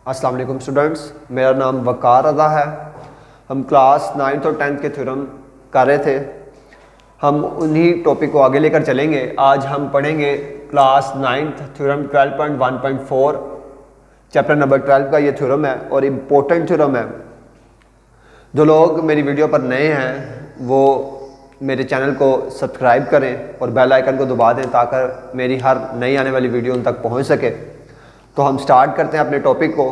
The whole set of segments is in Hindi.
अस्सलाम वालेकुम स्टूडेंट्स, मेरा नाम वकार रज़ा है। हम क्लास 9th और 10th के थ्योरम कर रहे थे। हम उन्हीं टॉपिक को आगे लेकर चलेंगे। आज हम पढ़ेंगे class 9th theorem 12.1.4 chapter number 12 का ये थ्योरम है और इम्पोर्टेंट थ्योरम है। जो लोग मेरी वीडियो पर नए हैं वो मेरे चैनल को सब्सक्राइब करें और बेल आइकन को दबा दें ताकि मेरी हर नई आने वाली वीडियो उन तक पहुंच सके। तो हम स्टार्ट करते हैं अपने टॉपिक को।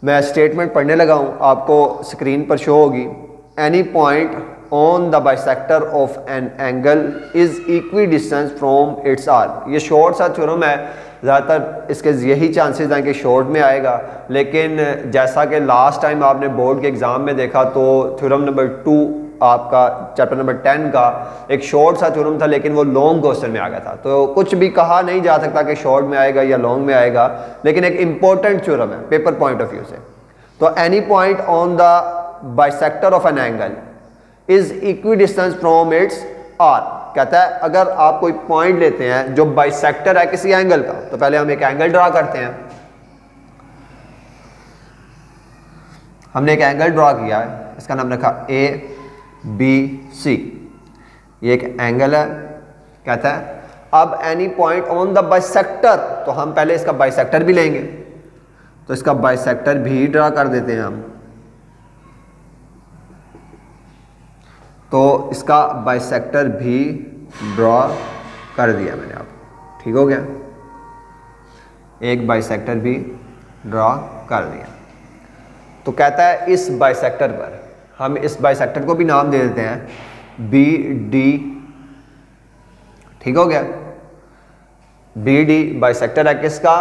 मैं स्टेटमेंट पढ़ने लगा हूँ, आपको स्क्रीन पर शो होगी। Any point on the bisector of an angle is equi distance from its arc. ये शॉर्ट सा थ्योरम है, ज़्यादातर इसके यही चांसेस हैं कि शॉर्ट में आएगा, लेकिन जैसा कि लास्ट टाइम आपने बोर्ड के एग्ज़ाम में देखा तो थ्योरम नंबर 2 आपका चैप्टर नंबर 10 का एक शॉर्ट सा थ्योरम था, लेकिन वो लॉन्ग क्वेश्चन में आ गया था। तो कुछ भी कहा नहीं जा सकता कि शॉर्ट में आएगा या लॉन्ग में आएगा, लेकिन एक इंपॉर्टेंट थ्योरम है पेपर पॉइंट ऑफ व्यू से। तो any point on the bisector of an angle is equi distance from its arc. कहता है अगर आप कोई पॉइंट लेते हैं जो बाइसेक्टर है किसी एंगल का, तो पहले हम एक एंगल ड्रा करते हैं। हमने एक एंगल ड्रा किया है, इसका नाम रखा ABC। ये एक एंगल है। कहता है अब any point on the bisector, तो हम पहले इसका बाइसेक्टर भी लेंगे। तो इसका बाइसेक्टर भी ड्रा कर देते हैं हम। तो इसका बाइसेक्टर भी ड्रा कर दिया मैंने आपको, ठीक हो गया। एक बाइसेक्टर भी ड्रा कर दिया। तो कहता है इस बाइसेक्टर पर हम इस बाइसेक्टर को भी नाम दे देते हैं BD, ठीक हो गया। BD बाइसेक्टर है किसका?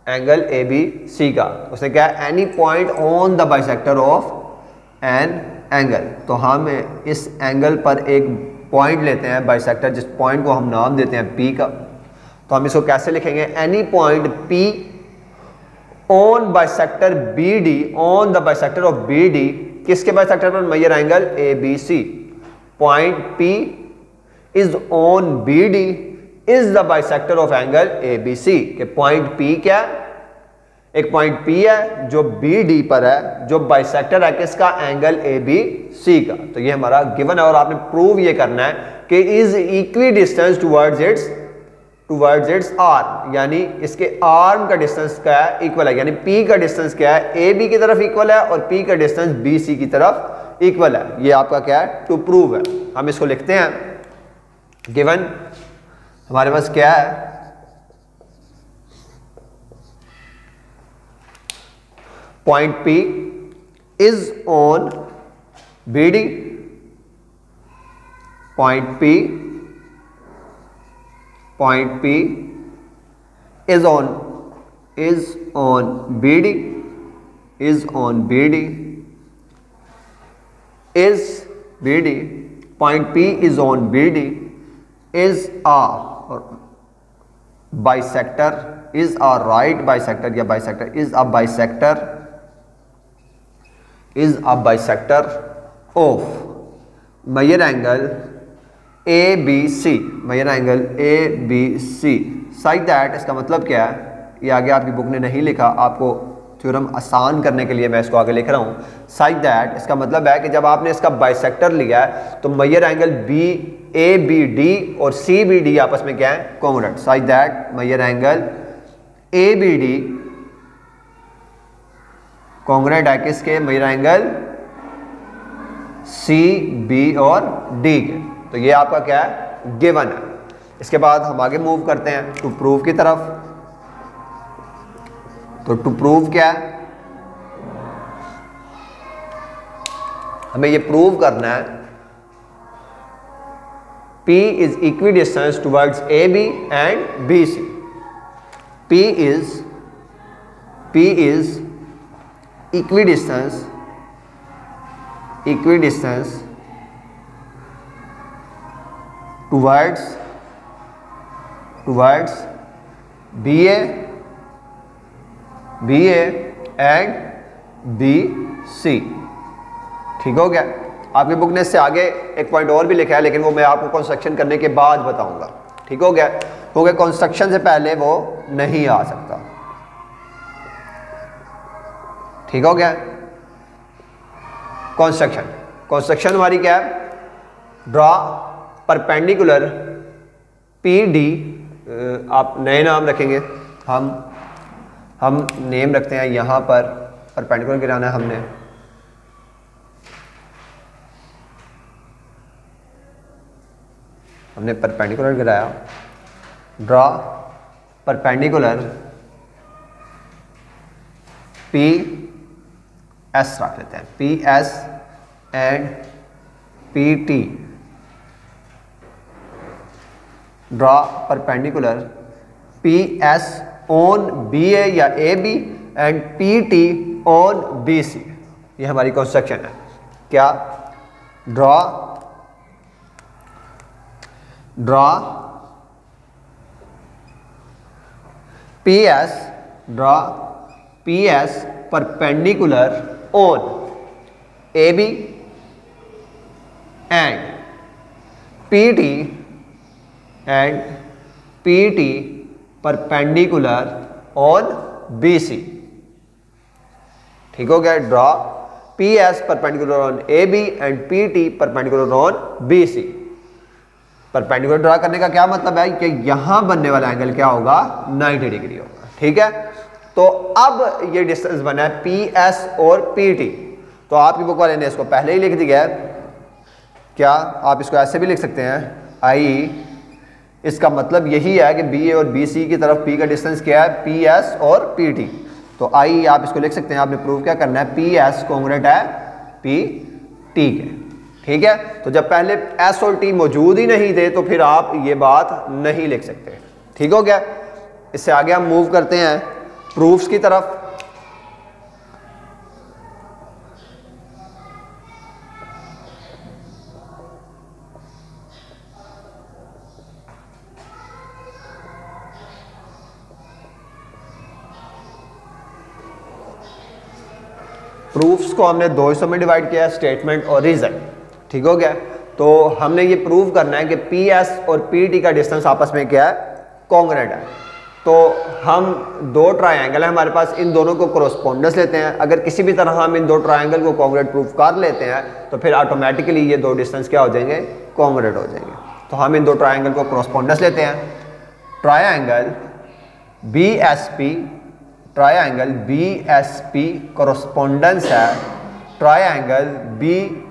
एंगल ABC का। उसने क्या है? Any point on the bisector of an angle. तो हम इस एंगल पर एक पॉइंट लेते हैं बाइसेक्टर, जिस पॉइंट को हम नाम देते हैं P का। तो हम इसको कैसे लिखेंगे? Any point P on bisector BD, on the bisector of BD, किसके बाइसेक्टर पर? Measure angle ABC। Point P is on BD is the bisector of angle ABC। के पॉइंट P क्या है? एक पॉइंट P है जो BD पर है, जो बाइसेक्टर है किसका? एंगल ABC का। तो ये हमारा गिवन है और आपने प्रूव ये करना है कि is equidistant towards it's arm, यानी इसके आर्म का डिस्टेंस क्या है? इक्वल है। यानी P का डिस्टेंस क्या है? AB की तरफ इक्वल है और P का डिस्टेंस BC की तरफ इक्वल है। ये आपका क्या है? टू प्रूव है। हम इसको लिखते हैं। गिवन हमारे पास क्या है? Point P is on BD, point P is on BD, point P is on BD is a bisector, is a right bisector या bisector is a bisector of measure angle ABC, measure angle ABC such that, इसका मतलब क्या है? ये आगे आपकी बुक ने नहीं लिखा, आपको थ्योरम आसान करने के लिए मैं इसको आगे लिख रहा हूँ। such that इसका मतलब है कि जब आपने इसका बाइसेक्टर लिया है तो मेजर एंगल ABD और CBD आपस में क्या है? Congruent. such that measure angle ABD congruent है किसके? मेजर एंगल CB और D के। तो ये आपका क्या है? गिवन है। इसके बाद हम आगे मूव करते हैं टू प्रूव की तरफ। तो टू प्रूव क्या है? हमें ये प्रूव करना है P is equidistant towards AB and BC। P is equi distance towards BA and BC, ठीक हो गया। आपकी बुक ने इससे आगे एक पॉइंट और भी लिखा है, लेकिन वो मैं आपको कंस्ट्रक्शन करने के बाद बताऊंगा, ठीक हो गया, क्योंकि कंस्ट्रक्शन से पहले वो नहीं आ सकता। ठीक हो गया। कंस्ट्रक्शन, कंस्ट्रक्शन हमारी क्या है, ड्रॉ परपेंडिकुलर पी डी, आप नए नाम रखेंगे, हम नेम रखते हैं यहाँ पर, परपेंडिकुलर गिराना है हमने परपेंडिकुलर गिराया, ड्रॉ परपेंडिकुलर पी एस रख लेते हैं, P S and P T, draw perpendicular P S on B A या A B and P T on B C. ये हमारी कंस्ट्रक्शन है। क्या, draw P S perpendicular on A B and P T perpendicular on B C. ठीक हो गया। Draw P S perpendicular on A B and P T perpendicular on B C. Perpendicular draw करने का क्या मतलब है कि यहां बनने वाला एंगल क्या होगा, 90 डिग्री होगा। ठीक है, तो अब ये डिस्टेंस बना है पी एस और पी टी, तो आपकी बुक वाले ने इसको पहले ही लिख दिया है। क्या, आप इसको ऐसे भी लिख सकते हैं, आई, इसका मतलब यही है कि बी ए और बी सी की तरफ पी का डिस्टेंस क्या है, पी एस और पी टी। तो आई आप इसको लिख सकते हैं, आपने प्रूव क्या करना है, पी एस कॉन्ग्रुएंट है पी टी के। ठीक है, तो जब पहले एस और टी मौजूद ही नहीं थे तो फिर आप ये बात नहीं लिख सकते। ठीक हो गया। इससे आगे हम मूव करते हैं प्रूफ्स की तरफ। प्रूफ्स को हमने दो हिस्सों में डिवाइड किया है, स्टेटमेंट और रीजन। ठीक हो गया। तो हमने ये प्रूव करना है कि पी एस और पी टी का डिस्टेंस आपस में क्या है, कॉन्ग्रुएंट है। तो हम दो ट्रायंगल है हमारे पास, इन दोनों को कोरोस्पोंडेंस लेते हैं। अगर किसी भी तरह हम इन दो ट्रायंगल को कॉन्ग्रुएंट प्रूफ कर लेते हैं तो फिर ऑटोमेटिकली ये दो डिस्टेंस क्या हो जाएंगे, कॉन्ग्रुएंट हो जाएंगे। तो हम इन दो ट्रायंगल को कोरोस्पोंडेंस लेते हैं। Triangle B S P, triangle B S P correspondence है triangle B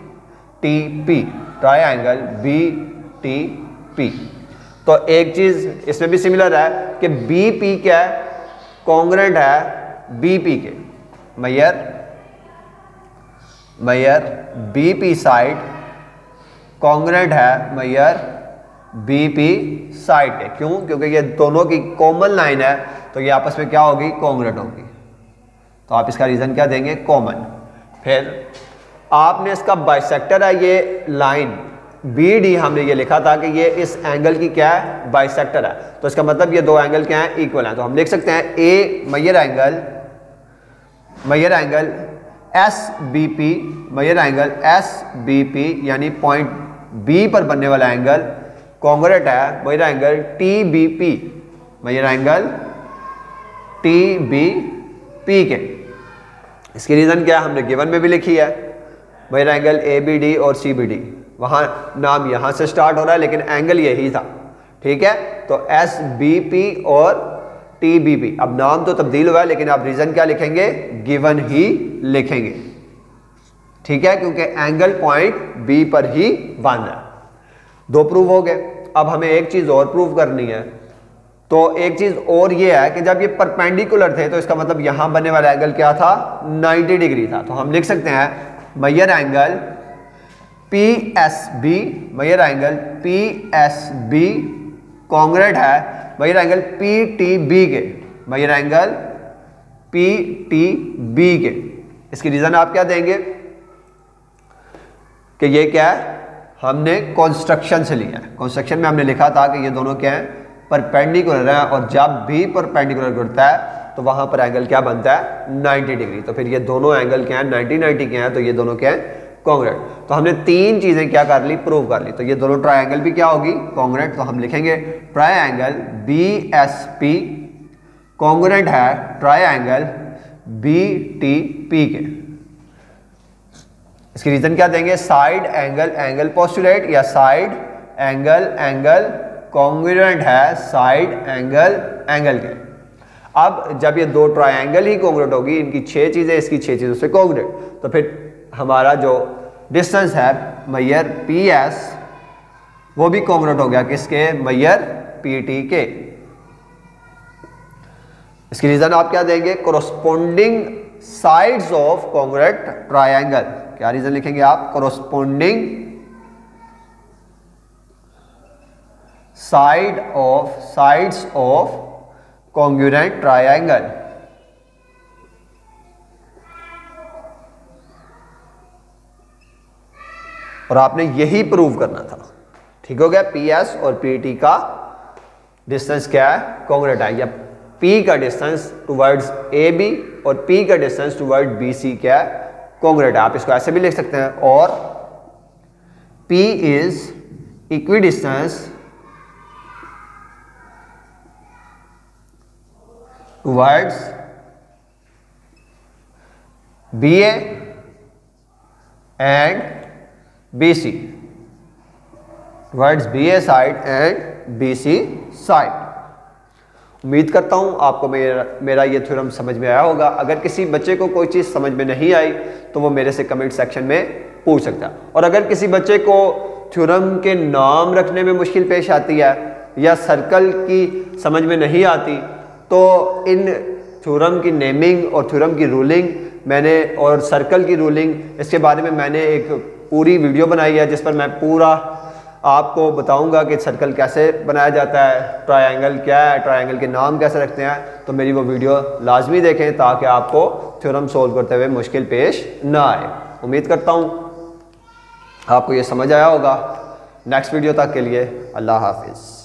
T P, triangle B T P. तो एक चीज इसमें भी सिमिलर है कि बी पी क्या है, कॉन्ग्रुएंट है बी पी के। Measure B P side congruent है मयर बी पी साइड के। क्यों? क्योंकि ये दोनों की कॉमन लाइन है, तो ये आपस में क्या होगी, कॉन्ग्रुएंट होगी। तो आप इसका रीजन क्या देंगे, कॉमन। फिर आपने इसका बाइसेक्टर है ये लाइन बी डी, हमने ये लिखा था कि ये इस एंगल की क्या है, बाइसेक्टर है। तो इसका मतलब ये दो एंगल क्या है, इक्वल हैं। तो हम लिख सकते हैं ए measure angle S B P, measure angle S B P यानी पॉइंट बी पर बनने वाला एंगल कॉन्ग्रुएंट है measure angle T B P, measure angle T B P के। इसकी रीजन क्या है, हमने गिवन में भी लिखी है, measure angle A B D और सी बी डी। वहाँ नाम यहाँ से स्टार्ट हो रहा है लेकिन एंगल यही था। ठीक है, तो एस बी पी और टी बी पी। अब नाम तो तब्दील हुआ है लेकिन आप रीजन क्या लिखेंगे, गिवन ही लिखेंगे। ठीक है, क्योंकि एंगल पॉइंट बी पर ही बन रहा है। दो प्रूव हो गए। अब हमें एक चीज और प्रूव करनी है। तो एक चीज और ये है कि जब ये परपेंडिकुलर थे तो इसका मतलब यहां बनने वाला एंगल क्या था, 90 डिग्री था। तो हम लिख सकते हैं measure angle P S B, measure angle P S B congruent है measure angle P T B के, measure angle P T B के। इसकी रीजन आप क्या देंगे कि ये क्या है, हमने कंस्ट्रक्शन से लिया है। कंस्ट्रक्शन में हमने लिखा था कि ये दोनों क्या है, परपेंडिकुलर है, और जब भी परपेंडिकुलर गिरता है तो वहां पर एंगल क्या बनता है, 90 डिग्री। तो फिर ये दोनों एंगल क्या है, 90 के हैं, तो ये दोनों क्या है, कॉन्ग्रुएंट। तो हमने तीन चीजें क्या कर ली, प्रूव कर ली। तो ये दोनों ट्रायंगल भी क्या होगी, कॉन्ग्रुएंट। तो हम लिखेंगे triangle B S P congruent है ट्रायंगल बी टी पी के। इसकी रीजन क्या देंगे, साइड एंगल एंगल पोस्टुलेट या साइड एंगल एंगल कॉन्ग्रुएंट है साइड एंगल एंगल के। अब जब ये दो ट्रायंगल ही कॉन्ग्रुएंट होगी, इनकी 6 चीजें इसकी 6 चीजों से कॉन्ग्रुएंट, तो फिर हमारा जो डिस्टेंस है मैयर पी एस वो भी कॉन्ग्रुएंट हो गया किसके, मैयर पी टी के। इसकी रीजन आप क्या देंगे, corresponding sides of congruent triangle. क्या रीजन लिखेंगे आप, corresponding sides of congruent triangle. और आपने यही प्रूव करना था। ठीक हो गया, पी एस और पी टी का डिस्टेंस क्या है, कॉन्ग्रुएंट है, या पी का डिस्टेंस टुवर्ड्स ए बी और पी का डिस्टेंस टुवर्ड बी सी क्या है, कॉन्ग्रुएंट है। आप इसको ऐसे भी लिख सकते हैं, और P is equidistant towards B A and B C, towards B A side and B C side. उम्मीद करता हूं आपको मेरा ये थ्योरम समझ में आया होगा। अगर किसी बच्चे को कोई चीज़ समझ में नहीं आई तो वो मेरे से कमेंट सेक्शन में पूछ सकता है। और अगर किसी बच्चे को थ्योरम के नाम रखने में मुश्किल पेश आती है या सर्कल की समझ में नहीं आती, तो इन थ्योरम की नेमिंग और थ्योरम की रूलिंग मैंने, और सर्कल की रूलिंग, इसके बारे में मैंने एक पूरी वीडियो बनाई है जिस पर मैं पूरा आपको बताऊंगा कि सर्कल कैसे बनाया जाता है, ट्रायंगल क्या है, ट्रायंगल के नाम कैसे रखते हैं। तो मेरी वो वीडियो लाजमी देखें ताकि आपको थ्योरम सोल्व करते हुए मुश्किल पेश ना आए। उम्मीद करता हूँ आपको ये समझ आया होगा। नेक्स्ट वीडियो तक के लिए अल्लाह हाफिज़।